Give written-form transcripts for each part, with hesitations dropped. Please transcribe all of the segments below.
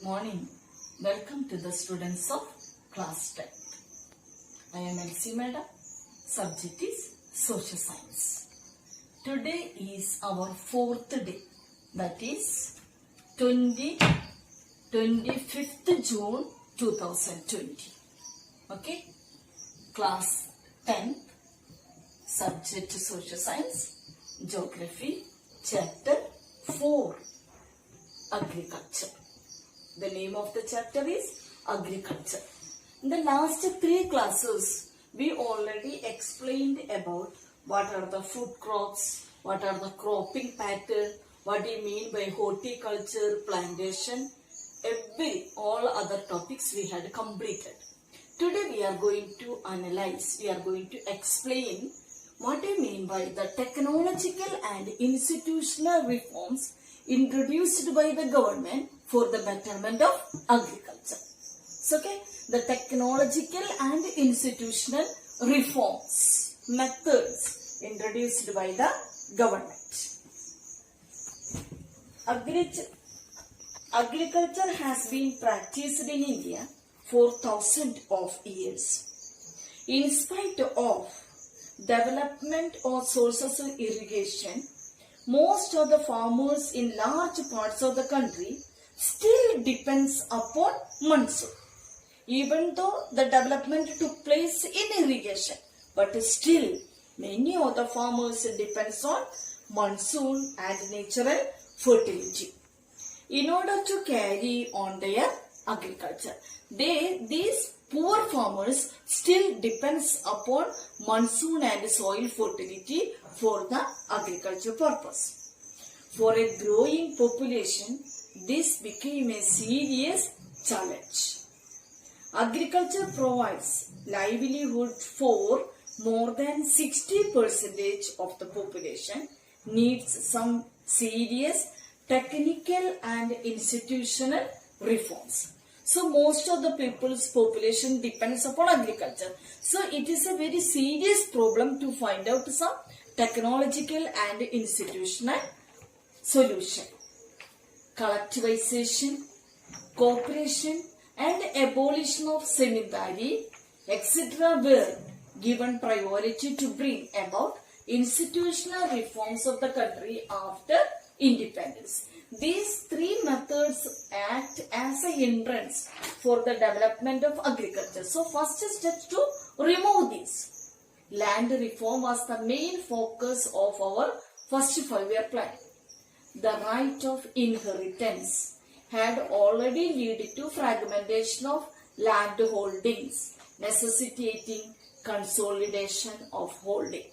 morning. Welcome to the students of class 10th. I am Elsie Madam. Subject is Social Science. Today is our fourth day. That is 25th June 2020. Okay. Class 10th. Subject Social Science. Geography. Chapter 4. Agriculture. The name of the chapter is Agriculture. In the last 3 classes, we already explained about what are the food crops, what are the cropping pattern, what do you mean by horticulture, plantation, all other topics we had completed. Today we are going to analyze, we are going to explain what I mean by the technological and institutional reforms introduced by the government for the betterment of agriculture. So, okay, the technological and institutional reforms, methods introduced by the government. Agriculture has been practiced in India for thousands of years. In spite of development or sources of irrigation, most of the farmers in large parts of the country still depends upon monsoon. Even though the development took place in irrigation, but still many of the farmers depends on monsoon and natural fertility in order to carry on their agriculture. These poor farmers still depends upon monsoon and soil fertility for the agriculture purpose. For a growing population, this became a serious challenge. Agriculture provides livelihood for more than 60% of the population, needs some serious technical and institutional reforms. So most of the people's population depends upon agriculture. So it is a very serious problem to find out some technological and institutional solution. Collectivization, cooperation and abolition of zamindari, etc. were given priority to bring about institutional reforms of the country after independence. These 3 methods act as a hindrance for the development of agriculture. So first step to remove these. Land reform was the main focus of our first 5-year plan. The right of inheritance had already led to fragmentation of land holdings, necessitating consolidation of holding.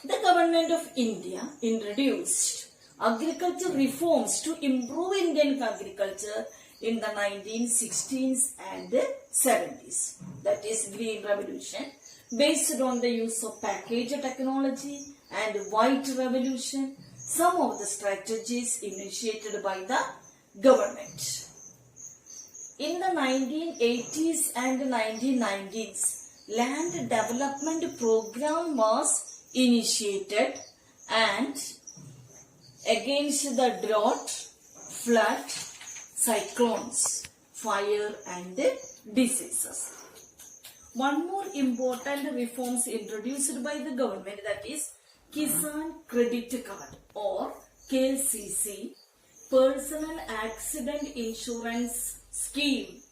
The government of India introduced agriculture reforms to improve Indian agriculture in the 1960s and 70s. That is Green Revolution, based on the use of package technology, and White Revolution, some of the strategies initiated by the government. In the 1980s and 1990s, land development program was initiated and against the drought, flood, cyclones, fire and diseases. One more important reforms introduced by the government, that is Kisan Credit Card or KCC, Personal Accident Insurance Scheme,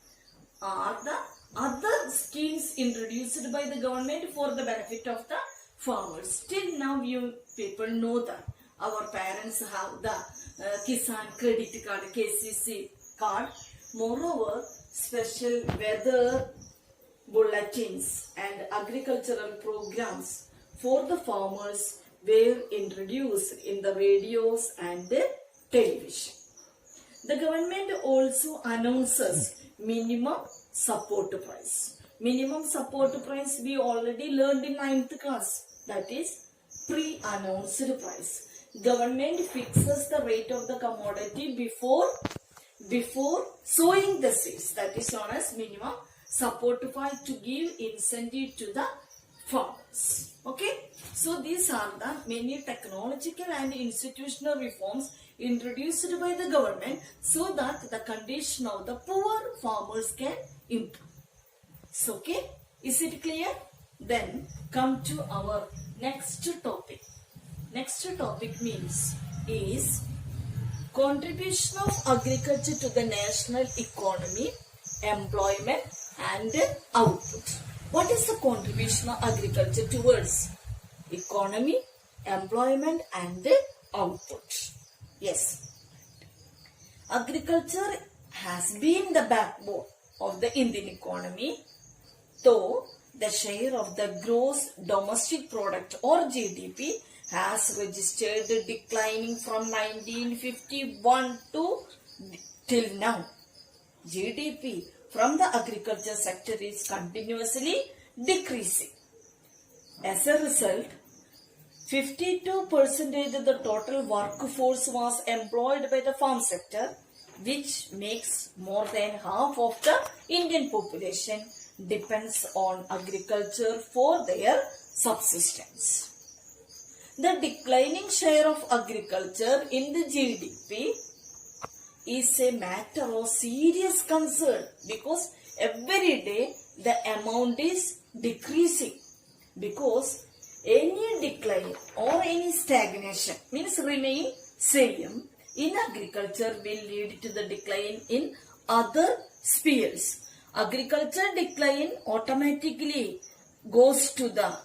are the other schemes introduced by the government for the benefit of the farmers. Till now you people know that our parents have the Kisan Credit Card, KCC card. Moreover, special weather bulletins and agricultural programs for the farmers were introduced in the radios and the television. The government also announces minimum support price. Minimum support price we already learned in 9th class. That is pre-announced price. Government fixes the rate of the commodity before sowing the seeds. That is known as minimum support price to give incentive to the farmers. Okay. So these are the many technological and institutional reforms introduced by the government so that the condition of the poor farmers can improve. So, okay, is it clear? Then come to our next topic. Next topic is contribution of agriculture to the national economy, employment and output. What is the contribution of agriculture towards economy, employment and output? Yes, agriculture has been the backbone of the Indian economy, though the share of the gross domestic product or GDP has registered declining from 1951 to till now. GDP from the agriculture sector is continuously decreasing. As a result, 52% of the total workforce was employed by the farm sector, which makes more than half of the Indian population depends on agriculture for their subsistence. The declining share of agriculture in the GDP is a matter of serious concern because every day the amount is decreasing, because any decline or any stagnation means remain same in agriculture will lead to the decline in other spheres. Agriculture decline automatically goes to the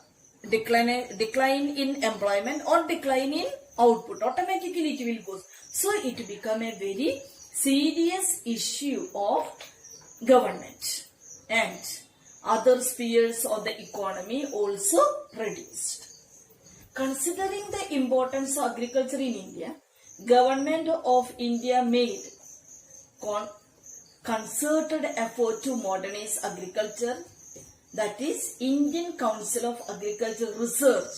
decline in employment or decline in output. Automatically it will go. So it become a very serious issue of government, and other spheres of the economy also reduced. Considering the importance of agriculture in India, Government of India made concerted effort to modernize agriculture. That is, Indian Council of Agricultural Research,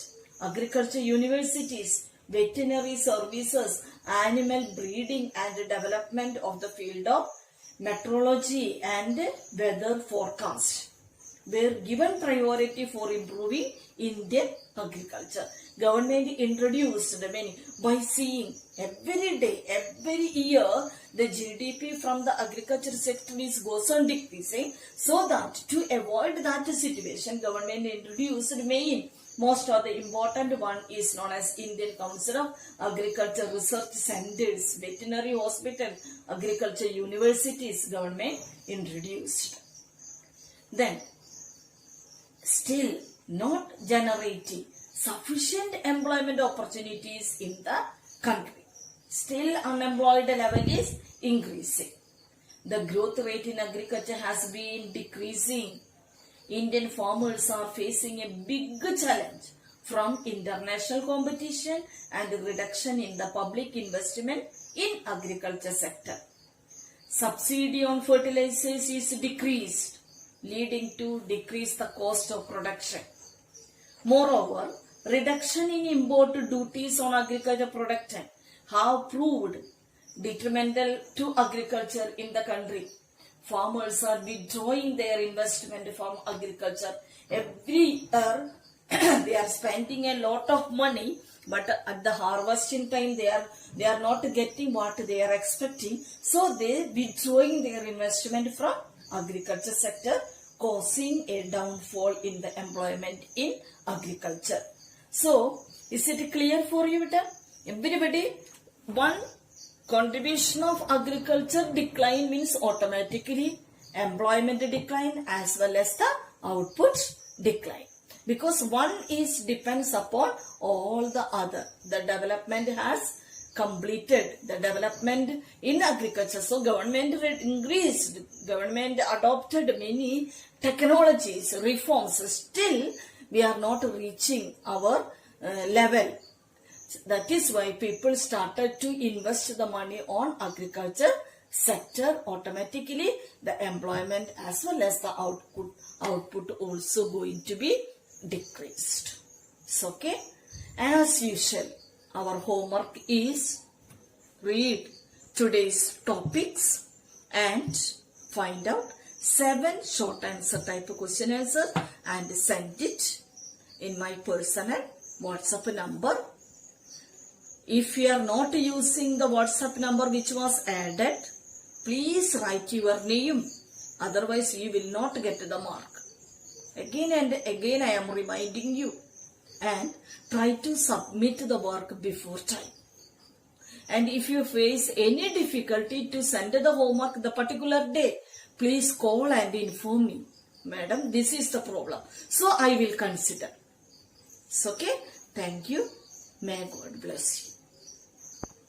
agriculture universities, veterinary services, animal breeding and development of the field of meteorology and weather forecast were given priority for improving Indian agriculture. Government introduced many by seeing every day, every year, the GDP from the agriculture sector is goes on decreasing. So that to avoid that situation, government introduced most of the important one is known as Indian Council of Agriculture Research Centers, veterinary hospital, agriculture universities. Government introduced. Then, still not generating sufficient employment opportunities in the country. Still unemployed level is increasing. The growth rate in agriculture has been decreasing. Indian farmers are facing a big challenge from international competition and reduction in the public investment in agriculture sector. Subsidy on fertilizers is decreased, leading to decrease the cost of production. Moreover, reduction in import duties on agriculture production have proved detrimental to agriculture in the country. Farmers are withdrawing their investment from agriculture. Every year they are spending a lot of money, but at the harvesting time they are not getting what they are expecting. So they withdrawing their investment from agriculture sector, causing a downfall in the employment in agriculture. So, is it clear for you, beta? Everybody, one contribution of agriculture decline means automatically employment decline as well as the output decline. Because one is depends upon all the other. The development has completed the development in agriculture. So government increased, government adopted many technologies, reforms. Still, we are not reaching our level. That is why people started to invest the money on agriculture sector. Automatically, the employment as well as the output also going to be decreased. So, okay, as usual, our homework is read today's topics and find out 7 short answer type of question answer and send it in my personal WhatsApp number If you are not using the WhatsApp number which was added, please write your name. Otherwise, you will not get the mark. Again and again I am reminding you. And try to submit the work before time. And if you face any difficulty to send the homework the particular day, please call and inform me. Madam, this is the problem. So I will consider. It's okay? Thank you. May God bless you.